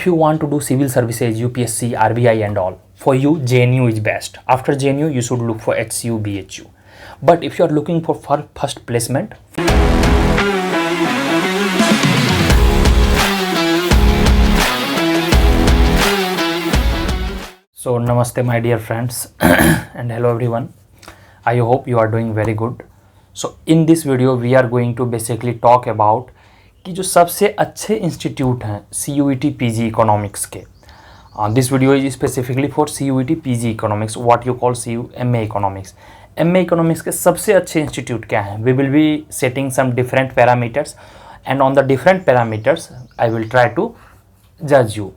If you want to do civil services, UPSC, RBI and all, for you JNU is best. After JNU you should look for HCU, BHU. But if you are looking for first placement, so namaste my dear friends and hello everyone. I hope you are doing very good. So in this video we are going to basically talk about कि जो सबसे अच्छे institute हैं CUET PG economics के. This video is specifically for CUET PG economics, what you call MA economics. MA economics के सबसे अच्छे institute क्या हैं? We will be setting some different parameters and on the different parameters I will try to जज you.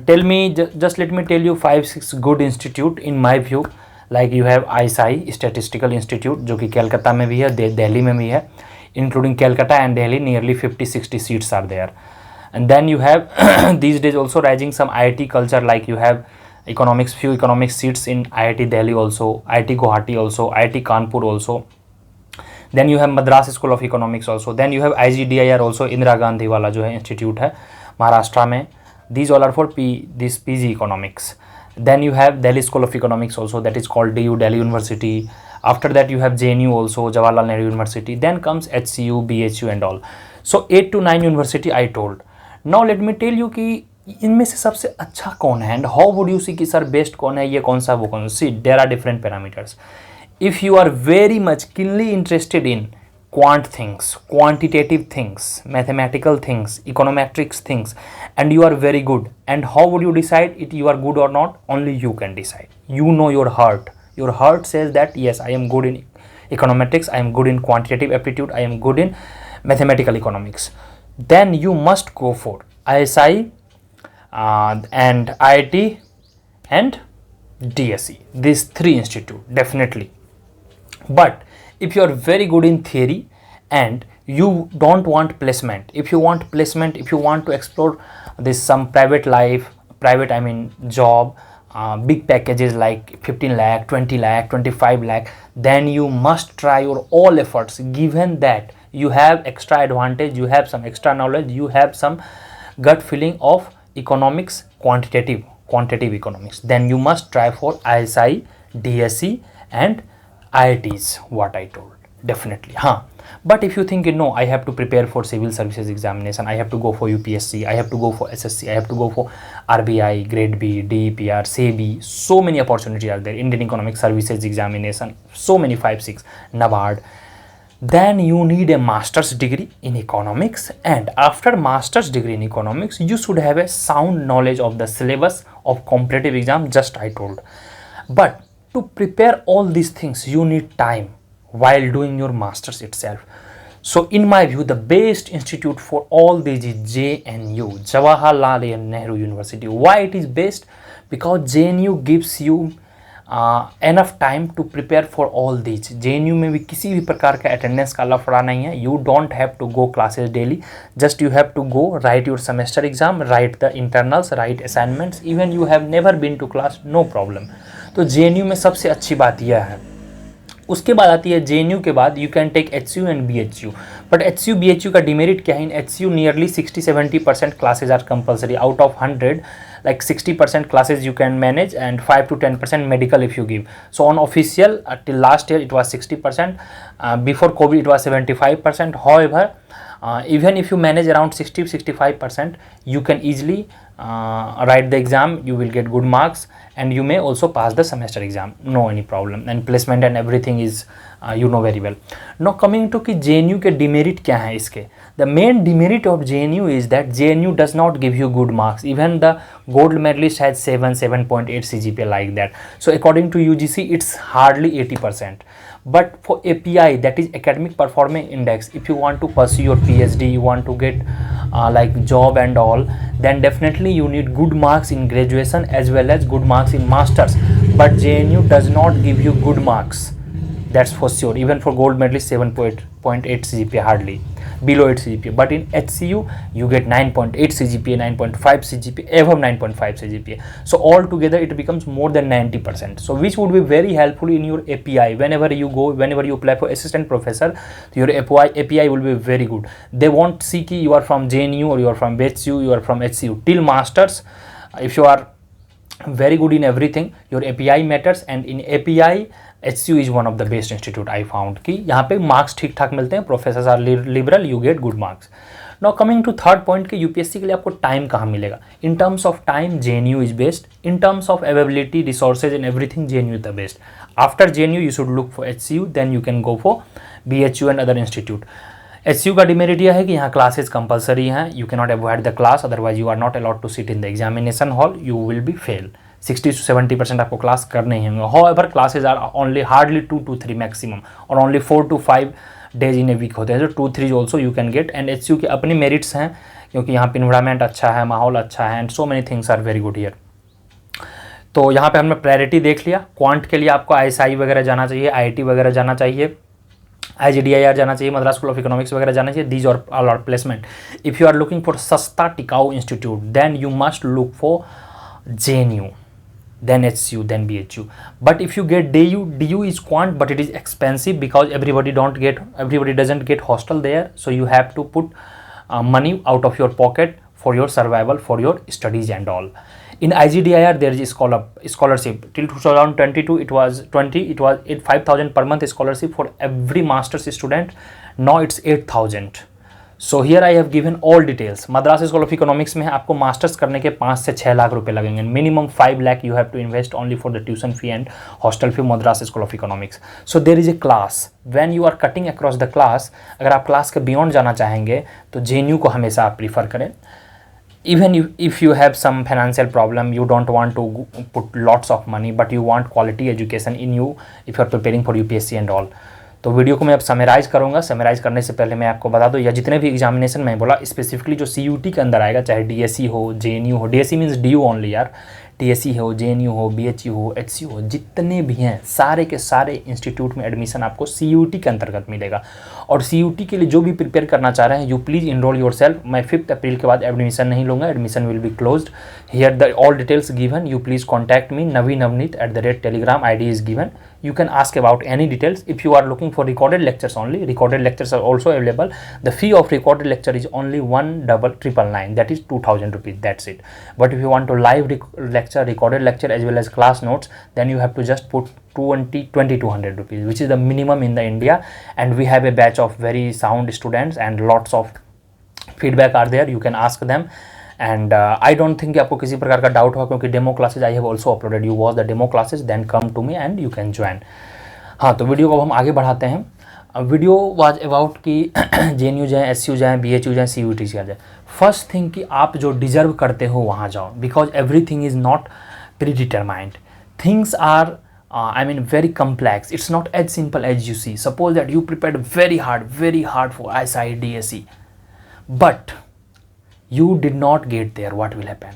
Tell me, just let me tell you 5-6 good institute in my view. Like you have ISI statistical institute जो कि कलकत्ता में भी है, दिल्ली में भी है. Including Calcutta and Delhi, nearly 50-60 seats are there. And then you have these days also rising some IIT culture, like you have few economics seats in IIT Delhi also, IIT Guwahati also, IIT Kanpur also. Then you have Madras School of Economics also. Then you have IGDIR also, Indira Gandhi वाला जो है institute है महाराष्ट्र में. These all are for this PG economics. Then you have Delhi School of Economics also, that is called DU, Delhi University. After that you have JNU also, Jawaharlal Nehru University. Then comes HCU, BHU and all. So 8 to 9 university I told. Now let me tell you कि इनमें से सबसे अच्छा कौन है and how would you see कि sir best कौन है, ये कौन सा वो कौन सा. See, there are different parameters. If you are very much keenly interested in quant things, quantitative things, mathematical things, econometrics things, and you are very good, and how would you decide it you are good or not? Only you can decide. You know your heart. Your heart says that yes, I am good in econometrics, I am good in quantitative aptitude, I am good in mathematical economics. Then you must go for ISI and IIT and DSE. These three institutes definitely. But if you are very good in theory and you don't want placement, if you want placement, if you want to explore this some private life, job, big packages like 15 lakh, 20 lakh, 25 lakh, then you must try your all efforts. Given that you have extra advantage, you have some extra knowledge, you have some gut feeling of economics, quantitative economics, then you must try for ISI, DSE and IITs, what I told. Definitely, but if you think no, I have to prepare for civil services examination, I have to go for UPSC, I have to go for SSC, I have to go for RBI, grade B, DEPR, SEBI, so many opportunities are there, Indian Economic Services examination, so many 5-6, NABARD. Then you need a master's degree in economics, and after master's degree in economics you should have a sound knowledge of the syllabus of competitive exam, just I told. But to prepare all these things you need time while doing your masters itself. So in my view the best institute for all these is JNU, Jawaharlal Nehru University. Why it is best? Because JNU gives you enough time to prepare for all these. JNU में भी किसी भी प्रकार का attendance का लफड़ा नहीं है. You don't have to go classes daily. Just you have to go write your semester exam, write the internals, write assignments. Even you have never been to class, no problem. तो JNU में सबसे अच्छी बात यह है. उसके बाद आती है JNU के बाद you can take HCU and BHU. But HCU BHU का डिमेरिट क्या है? In HCU nearly 60-70% classes are compulsory. Out of 100 like 60% classes you can manage and 5 to 10% medical if you give. So on official till last year it was 60%, before COVID it was 75%. However, even if you manage around 60-65%, you can easily write the exam, you will get good marks and you may also pass the semester exam, no any problem, and placement and everything is you know very well. Now coming to कि JNU के demerit क्या है इसके? The main demerit of JNU is that JNU does not give you good marks. Even the gold medalist has 7.8 CGPA like that. So according to UGC it's hardly 80%. But for API, that is academic performance index, if you want to pursue your PhD, you want to get like job and all, then definitely you need good marks in graduation as well as good marks in masters. But JNU does not give you good marks, that's for sure. Even for gold medalist 7.8 CGPA hardly. below 8 CGPA. But in HCU, you get 9.8 CGPA, 9.5 CGPA, above 9.5 CGPA. So altogether, it becomes more than 90%. So which would be very helpful in your API. Whenever you go, whenever you apply for assistant professor, your API will be very good. They won't see कि you are from JNU or you are from BHU, you are from HCU. Till masters, if you are very good in everything, your API matters, and in API HCU is one of the best institute I found कि यहाँ पे marks ठीक ठाक मिलते हैं, professors are liberal, you get good marks. Now coming to third point कि UPSC के लिए आपको टाइम कहाँ मिलेगा. In terms of time JNU is best. In terms of availability, resources and everything, JNU is the best. After JNU you should look for HCU, then you can go for BHU and other institute. HCU का demerit यह है कि यहाँ classes compulsory हैं, you can not avoid the class, otherwise you are not allowed to sit in the examination hall, you will be fail. 60 to 70% आपको class करने ही होंगे. However, classes are only hardly 2 to 3 maximum, और only 4 to 5 days in a week होते हैं. जो 2-3 also you can get. And HCU के अपने merits हैं, क्योंकि यहाँ पे इन्वायरमेंट अच्छा है, माहौल अच्छा है, and so many things are very good here. तो यहाँ पे हमने प्रायोरिटी देख लिया. क्वांट के लिए आपको ISI वगैरह जाना चाहिए, IIT वगैरह जाना चाहिए, IGDIR जाना चाहिए, मद्रास स्कूल ऑफ इकोनॉमिक्स वगैरह जाना चाहिए. These are all are placement. If you are looking for सस्ता टिकाऊ institute, then you must look for JNU, then HCU, then BHU. But if you get DU is quant, but it is expensive because everybody doesn't get hostel there, so you have to put money out of your pocket for your survival, for your studies and all. In IGDIR there is a scholarship till 2022. It was 5,000 per month scholarship for every master's student. Now it's 8,000. So here I have given all details. Madras school of economics में आपको masters करने के 5 से 6 लाख रुपए लगेंगे. Minimum 5 lakh you have to invest only for the tuition fee and hostel fee. Madras school of economics. So there is a class. When you are cutting across the class, अगर आप class के बियॉन्ड जाना चाहेंगे तो जेएनयू को हमेशा आप prefer करें. Even if you have some financial problem, you don't want to put lots of money, but you want quality education in you if you are preparing for UPSC and all. तो video को मैं अब summarise करूँगा. Summarise करने से पहले मैं आपको बता दूँ, या जितने भी एग्जामिनेशन मैं बोला स्पेसिफिकली जो CUT के अंदर आएगा, चाहे DSE हो, JNU हो, DSE मीन्स DU ओनली यार, DSE हो, JNU हो, BHU हो, HCU हो, जितने भी हैं सारे के सारे इंस्टीट्यूट में एडमिशन आपको CUT के अंतर्गत मिलेगा. और CUT के लिए जो भी प्रिपेयर करना चाह रहे हैं, you please enroll yourself. मैं 5 अप्रैल के बाद एडमिशन नहीं लूँगा, admission will be closed. Here the all details given. You please contact me NviNomics@telegram ID is given. You can ask about any details. If you are looking for recorded lectures only, recorded lectures are also available. The fee of recorded lecture is only 1,999. That is 2,000 rupees. That's it. But if you want to live recorded lecture as well as class notes, then you have to just put 2,200 rupees, which is the minimum in the India. And we have a batch of very sound students and lots of feedback are there. You can ask them. And I don't think कि आपको किसी प्रकार का doubt होगा, क्योंकि demo classes I have also uploaded. You watch the demo classes, then come to me and you can join. हाँ, तो video को हम आगे बढ़ाते हैं. वीडियो वाज अबाउट कि JNU जाएँ, HCU जाएँ, BHU जाएँ, CUT जाए. फर्स्ट थिंग कि आप जो डिजर्व करते हो वहाँ जाओ, because everything is not pre determined. Things are very complex. It's not as simple as you see. Suppose that you prepared very hard for ISI, DSE, but you did not get there. What will happen?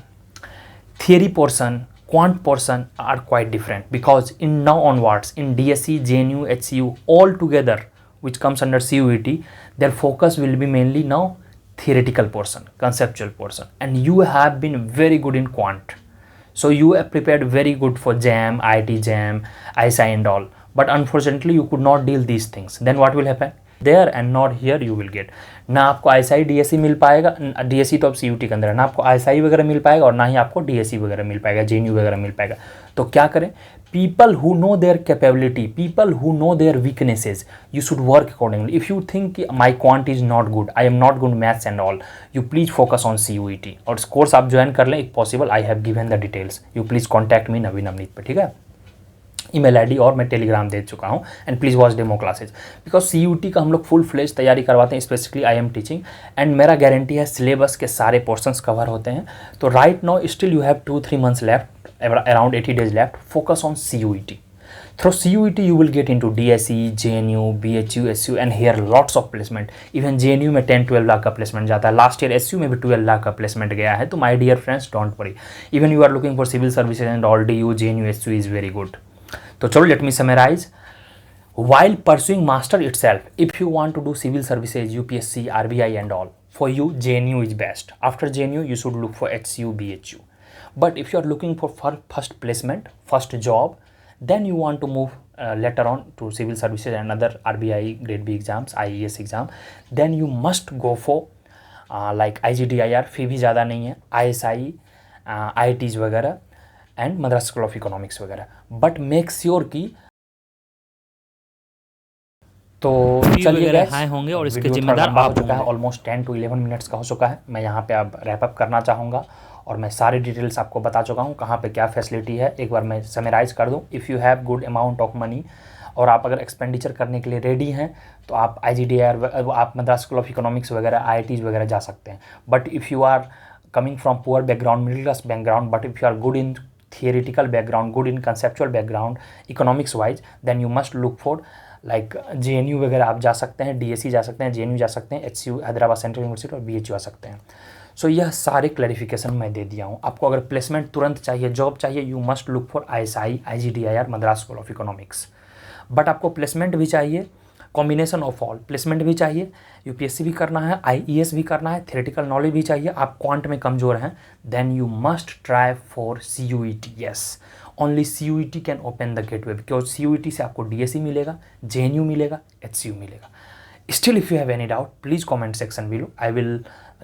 Theory portion, quant portion are quite different, because in now onwards in DSE, JNU, HCU all together, which comes under CUET, their focus will be mainly now theoretical portion, conceptual portion, and you have been very good in quant. So you have prepared very good for JAM, IIT JAM, ISI and all, but unfortunately you could not deal these things. Then what will happen? There and not here you will get. ना आपको ISI DSE मिल पाएगा, DSE तो अब CUT के अंदर है, ना आपको ISI वगैरह मिल पाएगा और ना ही आपको DSE वगैरह मिल पाएगा, JNU वगैरह मिल पाएगा. तो क्या करें? People who know their capability, people who know their weaknesses, you should work accordingly. If you think my quant is not good, I am not good maths and all, you please focus on CUET. और course आप join कर लें if possible. I have given the details. You please contact me NviNomics पे, ठीक है? Email ID और मैं Telegram दे चुका हूँ. And please watch demo classes, because CUT का हम लोग फुल फ्लेज तैयारी करवाते हैं. Specifically I am teaching, and मेरा गारंटी है सिलेबस के सारे पोर्शंस कवर होते हैं. तो right now still you have 2-3 months left, around 80 days left. Focus on CUET. Through CUET you will get into DSE, JNU, BHU, HCU, and here lots of placement. Even JNU में 10-12 लाख का placement जाता है. Last year HCU में भी 12 लाख का placement गया है. तो my dear friends, don't worry. Even you are looking for civil services and all, DU, JNU, HCU is very good. तो चलो, let me summarise. while pursuing master itself, if you want to do civil services, UPSC, RBI and all, for you JNU is best. After JNU you should look for HCU, BHU. But if you are looking for first placement, first job, then you want to move later on to civil services and other RBI grade B exams, IES exam, then you must go for like IGDIR, फी भी ज़्यादा नहीं है, ISI, IITs वगैरह and Madras school of economics वगैरह. But make sure कि तो चलिए high होंगे और इसके जिम्मेदार आप चुका है, ऑलमोस्ट 10 to 11 मिनट्स का हो चुका है. मैं यहाँ पे अब रैप अप करना चाहूँगा और मैं सारी डिटेल्स आपको बता चुका हूँ कहाँ पे क्या फैसिलिटी है. एक बार मैं समराइज़ कर दूँ. If you have good amount of money और आप अगर एक्सपेंडिचर करने के लिए रेडी हैं तो आप IGDIR, आप मद्रास स्कूल ऑफ इकोनॉमिक्स वगैरह, IITs वगैरह जा सकते हैं. But if you are coming from poor background, middle class background, but if you are good in theoretical background, good in conceptual background, economics wise, then you must look for like JNU वगैरह आप जा सकते हैं, DSC जा सकते हैं, JNU जा सकते हैं, HCU हैदराबाद सेंट्रल यूनिवर्सिटी और BHU आ सकते हैं. सो यह सारे क्लैरिफिकेशन मैं दे दिया हूँ. आपको अगर प्लेसमेंट तुरंत चाहिए, जॉब चाहिए, you must look for ISI, IGDIR, Madras school of economics. But आपको प्लेसमेंट भी चाहिए, कॉम्बिनेशन ऑफ ऑल, प्लेसमेंट भी चाहिए, UPSC भी करना है, IES भी करना है, थ्योरेटिकल नॉलेज भी चाहिए, आप क्वांट में कमज़ोर हैं, then you must try for CUET. Yes, only CUET can open the gateway, because CUET से आपको DSC मिलेगा, JNU मिलेगा, HCU मिलेगा. Still, if you have any doubt, please comment section below. I will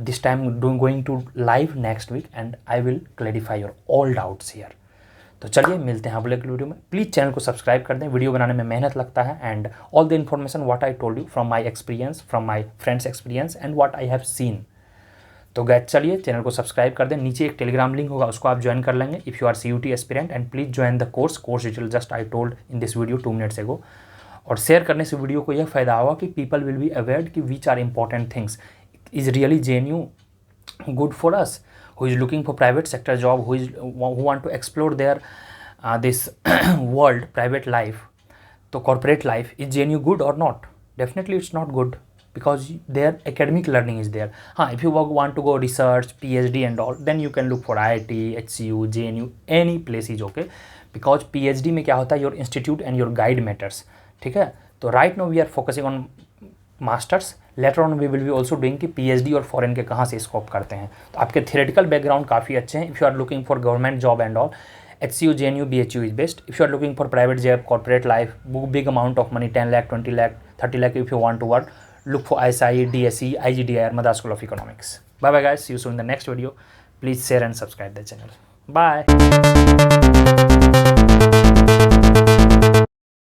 this time going to live next week and I will clarify your all doubts here. तो चलिए मिलते हैं अगले वीडियो में. Please channel को subscribe कर दें. Video बनाने में मेहनत लगता है and all the information what I told you from my experience, from my friends experience and what I have seen. तो गैस चलिए चैनल को सब्सक्राइब कर दें. नीचे एक टेलीग्राम लिंक होगा, उसको आप ज्वाइन कर लेंगे if you are CUT aspirant. And please join the course detail just I told in this video 2 minutes ago. और शेयर करने से वीडियो को यह फ़ायदा होगा कि पीपल विल बी अवेयर कि which are important things. Is really JNU good for us who is looking for private sector job, who want to explore their this world, private life, so corporate life. Is JNU good or not? Definitely it's not good because their academic learning is there. If you want to go research, PhD and all, then you can look for IIT, HCU, JNU, any place is okay, because PhD में क्या होता है, your institute and your guide matters. ठीक है. तो right now we are focusing on masters. Later on we will be also doing कि PhD और foreign के कहाँ से स्कोप करते हैं. तो आपके थियोरेटिकल बैकग्राउंड काफ़ी अच्छे हैं. If you are looking for government job and all, HCU, JNU, BHU is best. If you are looking for private job, corporate life, big amount of money, 10 lakh, 20 lakh, 30 lakh, if you want to work, look for ISI, DSC, IGDIR, Madras School of Economics. Bye bye guys, see you soon in the next video. Please share and subscribe the channel. Bye.